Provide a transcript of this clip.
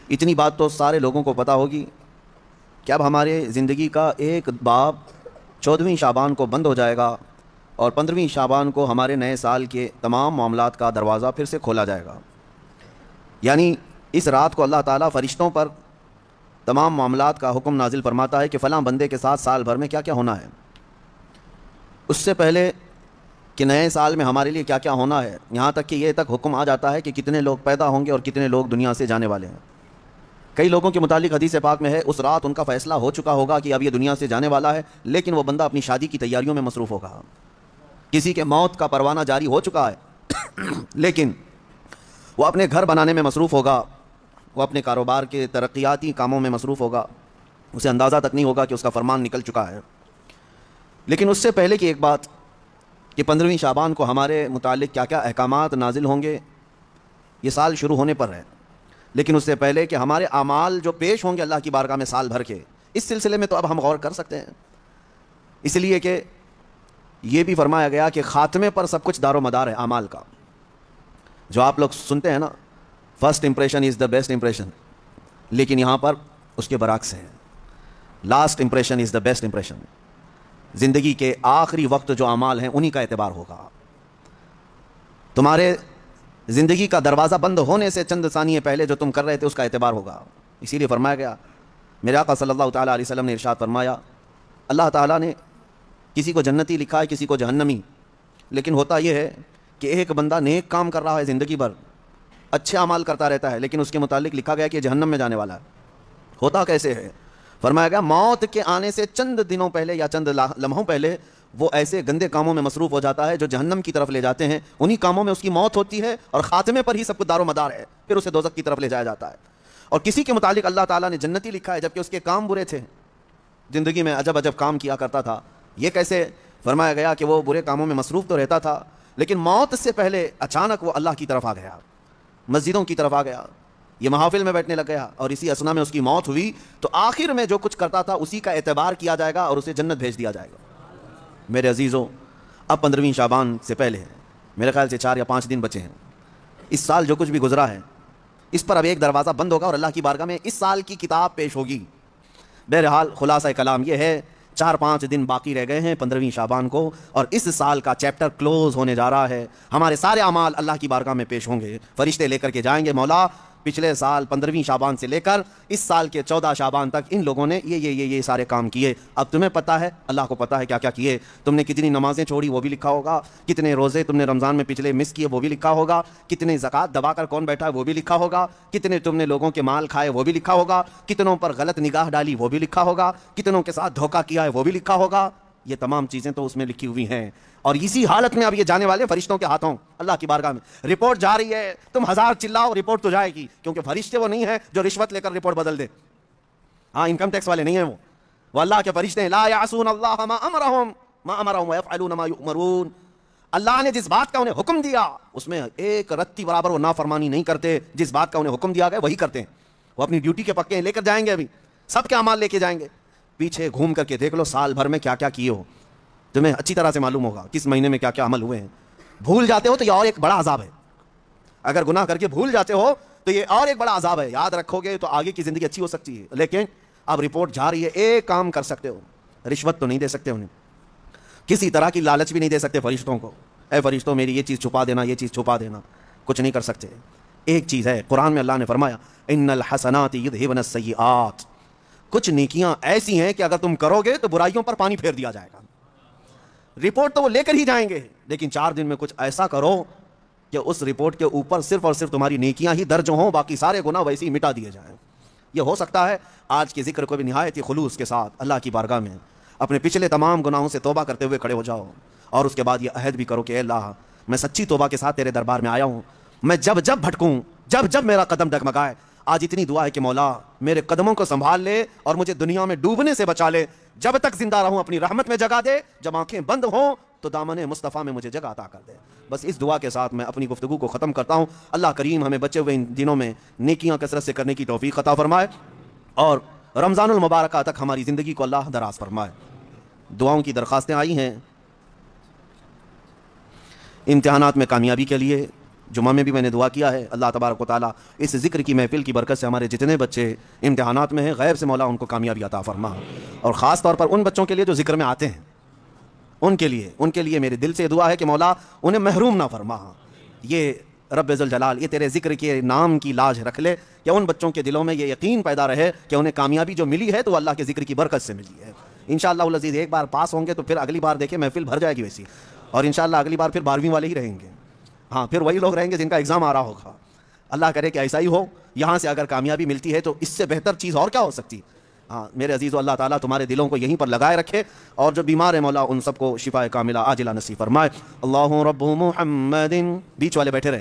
اتنی بات تو سارے لوگوں کو پتہ ہوگی کہ اب ہمارے زندگی کا ایک باب 14ویں شعبان کو بند ہو جائے گا اور 15ویں شعبان کو ہمارے نئے سال کے تمام معاملات کا دروازہ پھر سے کھولا جائے گا. یعنی اس رات کو اللہ تعالیٰ فرشتوں پر تمام معاملات کا حکم نازل فرماتا ہے کہ فلاں بندے کے ساتھ سال بھر میں کیا کیا ہونا ہے. اس سے پہلے کہ نئے سال میں ہمارے لیے کیا کیا ہونا ہے، یہاں تک کہ یہ تک حکم آ جاتا ہے کہ کتنے لوگ پیدا ہوں گے اور کتنے لوگ دنیا سے جانے والے ہیں. کئی لوگوں کے متعلق حدیث پاک میں ہے اس رات ان کا فیصلہ ہو چکا ہوگا کہ اب یہ دنیا سے جانے والا ہے، لیکن وہ بندہ اپنی شادی کی تیاریوں میں مصروف ہوگا. کسی کے موت کا پروانہ جاری ہو چکا ہے لیکن وہ اپنے گھر بنانے میں مصروف ہوگا، وہ اپنے کاروبار کے ترقیاتی کاموں میں مصروف ہوگا، اسے اندازہ تک نہیں ہوگا کہ اس کا فرمان نکل چکا ہے. لیکن اس سے پہلے کی ایک بات کہ 15ویں شعبان کو ہمارے متعلق کیا کیا احکامات نازل ہوں گے یہ سال شروع ہونے پر ہے. لیکن اس سے پہلے کہ ہمارے اعمال جو پیش ہوں گے اللہ کی بارگاہ میں سال بھر کے، اس سلسلے میں تو اب ہم غور کر سکتے ہیں، اس لیے کہ یہ بھی فرمایا گیا کہ خاتمے پر سب کچھ دار و مدار ہے اعمال کا. جو آپ لوگ سنتے ہیں نا، first impression is the best impression, لیکن یہاں پر اس کے برعکس ہے، last impression is the best impression. زندگی کے آخری وقت جو اعمال ہیں انہی کا اعتبار ہوگا. تمہارے زندگی کا دروازہ بند ہونے سے چند ثانیے پہلے جو تم کر رہے تھے اس کا اعتبار ہوگا. اسی لیے فرمایا گیا، میرے آقا صلی اللہ تعالیٰ علیہ وسلم نے ارشاد فرمایا، اللہ تعالیٰ نے کسی کو جنتی لکھا ہے کسی کو جہنمی، لیکن ہوتا یہ ہے کہ ایک بندہ نیک کام کر رہا ہے زندگی بھر، اچھے اعمال کرتا رہتا ہے، لیکن اس کے متعلق لکھا گیا کہ جہنم میں جانے والا ہے. ہوتا کیسے ہے؟ فرمایا گیا موت کے آنے سے چند دنوں پہلے یا چند لمحوں پہلے وہ ایسے گندے کاموں میں مصروف ہو جاتا ہے جو جہنم کی طرف لے جاتے ہیں، انہی کاموں میں اس کی موت ہوتی ہے اور خاتمے پر ہی سب کچھ دار و مدار ہے، پھر اسے دوزخ کی طرف لے جایا جاتا ہے. اور کسی کے متعلق اللہ تعالیٰ نے جنتی لکھا ہے جبکہ اس کے کام برے تھے، زندگی میں عجب عجب کام کیا کرتا تھا. یہ کیسے؟ فرمایا گیا کہ وہ برے کاموں میں مصروف تو رہتا تھا لیکن موت سے پہلے اچانک وہ اللہ کی طرف آ گیا، مسجدوں کی طرف آ گیا، یہ محافل میں بیٹھنے لگ گیا، اور اسی اسنا میں اس کی موت ہوئی. تو آخر میں جو کچھ کرتا تھا اسی کا اعتبار کیا جائے گا اور اسے جنت بھیج دیا جائے گا. میرے عزیزوں، اب 15ویں شعبان سے پہلے ہے، میرے خیال سے 4 یا 5 دن بچے ہیں. اس سال جو کچھ بھی گزرا ہے اس پر اب ایک دروازہ بند ہوگا اور اللہ کی بارگاہ میں اس سال کی کتاب پیش ہوگی. بہرحال خلاصہ کلام یہ ہے، 4-5 دن باقی رہ گئے ہیں 15ویں شعبان کو، اور اس سال کا چیپٹر کلوز ہونے جا رہا ہے. ہمارے سارے اعمال اللہ کی بارگاہ میں پیش ہوں گے، فرشتے لے کر کے جائیں گے، مولا پچھلے سال 15ویں شعبان سے لے کر اس سال کے 14 شعبان تک ان لوگوں نے یہ سارے کام کیے. اب تمہیں پتہ ہے، اللہ کو پتہ ہے کیا کیا کیے. تم نے کتنی نمازیں چھوڑی وہ بھی لکھا ہوگا، کتنے روزے تم نے رمضان میں پچھلے مس کیے وہ بھی لکھا ہوگا، کتنے زکوٰۃ دبا کر کون بیٹھا ہے وہ بھی لکھا ہوگا، کتنے تم نے لوگوں کے مال کھائے وہ بھی لکھا ہوگا، کتنوں پر غلط نگاہ ڈالی وہ بھی لکھا ہوگا، کتنوں کے ساتھ دھوکہ کیا ہے وہ بھی لکھا ہوگا. یہ تمام چیزیں تو اس میں لکھی ہوئی ہیں، اور اسی حالت میں اب یہ جانے والے فرشتوں کے ہاتھوں اللہ کی بارگاہ میں رپورٹ جا رہی ہے. تم 1000 چلاؤ رپورٹ تو جائے گی، کیونکہ فرشتے وہ نہیں ہیں جو رشوت لے کر رپورٹ بدل دے. ہاں، انکم ٹیکس والے نہیں ہیں وہ اللہ کے فرشتے ہیں. لا یعصون اللہ ما امرهم ویفعلون ما یؤمرون. اللہ نے جس بات کا انہیں حکم دیا اس میں ایک رتی برابر وہ نافرمانی نہیں کرتے. جس بات کا انہیں حکم دیا گیا وہی کرتے ہیں. وہ اپنی ڈیوٹی کے پکے ہیں، لے کر جائیں گے، ابھی سب کے اعمال لے کے جائیں گے. پیچھے گھوم کر کے دیکھ لو سال بھر میں کیا کیا کیے ہو، تمہیں اچھی طرح سے معلوم ہوگا کس مہینے میں کیا کیا عمل ہوئے ہیں. بھول جاتے ہو تو یہ اور ایک بڑا عذاب ہے. اگر گناہ کر کے بھول جاتے ہو تو یہ اور ایک بڑا عذاب ہے. یاد رکھو گے تو آگے کی زندگی اچھی ہو سکتی ہے. لیکن اب رپورٹ جا رہی ہے. ایک کام کر سکتے ہو، رشوت تو نہیں دے سکتے انہیں، کسی طرح کی لالچ بھی نہیں دے سکتے فرشتوں کو، اے فرشتوں میری یہ چیز چھپا دینا، یہ چیز چھپا دینا، کچھ نہیں کر سکتے. ایک چیز ہے، قرآن میں اللہ نے فرمایا ان الحسنات یذھبن السیئات. کچھ نیکیاں ایسی ہیں کہ اگر تم کرو گے تو برائیوں پر پانی پھیر دیا جائے گا. رپورٹ تو وہ لے کر ہی جائیں گے، لیکن 4 دن میں کچھ ایسا کرو کہ اس رپورٹ کے اوپر صرف اور صرف تمہاری نیکیاں ہی درج ہوں، باقی سارے گناہ ویسے ہی مٹا دیے جائیں. یہ ہو سکتا ہے آج کے ذکر کو بھی نہایت ہی خلوص کے ساتھ اللہ کی بارگاہ میں اپنے پچھلے تمام گناہوں سے توبہ کرتے ہوئے کھڑے ہو جاؤ، اور اس کے بعد یہ عہد بھی کرو کہ اے اللہ میں سچی توبہ کے ساتھ تیرے دربار میں آیا ہوں. میں جب جب بھٹکوں، جب جب میرا قدم ڈگمگائے، آج اتنی دعا ہے کہ مولا میرے قدموں کو سنبھال لے اور مجھے دنیا میں ڈوبنے سے بچا لے. جب تک زندہ رہوں اپنی رحمت میں جگا دے، جب آنکھیں بند ہوں تو دامن مصطفیٰ میں مجھے جگہ عطا کر دے. بس اس دعا کے ساتھ میں اپنی گفتگو کو ختم کرتا ہوں. اللہ کریم ہمیں بچے ہوئے ان دنوں میں نیکیاں کثرت سے کرنے کی توفیق عطا فرمائے اور رمضان المبارکہ تک ہماری زندگی کو اللہ دراز فرمائے. دعاؤں کی درخواستیں آئی ہیں امتحانات میں کامیابی کے لیے، جمعہ میں بھی میں نے دعا کیا ہے، اللہ تبارک و تعالیٰ اس ذکر کی محفل کی برکت سے ہمارے جتنے بچے امتحانات میں ہیں، غیب سے مولا ان کو کامیابی عطا فرما، اور خاص طور پر ان بچوں کے لیے جو ذکر میں آتے ہیں، ان کے لیے میرے دل سے دعا ہے کہ مولا انہیں محروم نہ فرما۔ یہ رب ذوالجلال یہ تیرے ذکر کے نام کی لاج رکھ لے کہ ان بچوں کے دلوں میں یہ یقین پیدا رہے کہ انہیں کامیابی جو ملی ہے تو وہ اللہ کے ذکر کی برکت سے ملی ہے۔ انشاءاللہ العزیز ایک بار پاس ہوں گے تو پھر اگلی بار دیکھیں محفل بھر جائے گی ویسی، اور انشاءاللہ اگلی بار پھر 12ویں والے ہی رہیں گے، ہاں پھر وہی لوگ رہیں گے جن کا ایگزام آ رہا ہوگا۔ اللہ کرے کہ ایسا ہی ہو، یہاں سے اگر کامیابی ملتی ہے تو اس سے بہتر چیز اور کیا ہو سکتی۔ ہاں میرے عزیزو، اللہ تعالیٰ تمہارے دلوں کو یہیں پر لگائے رکھے، اور جو بیمار ہے مولا ان سب کو شفا کاملہ عاجلہ نصیب فرمائے۔ اللہ رب محمد، بیچ والے بیٹھے رہے۔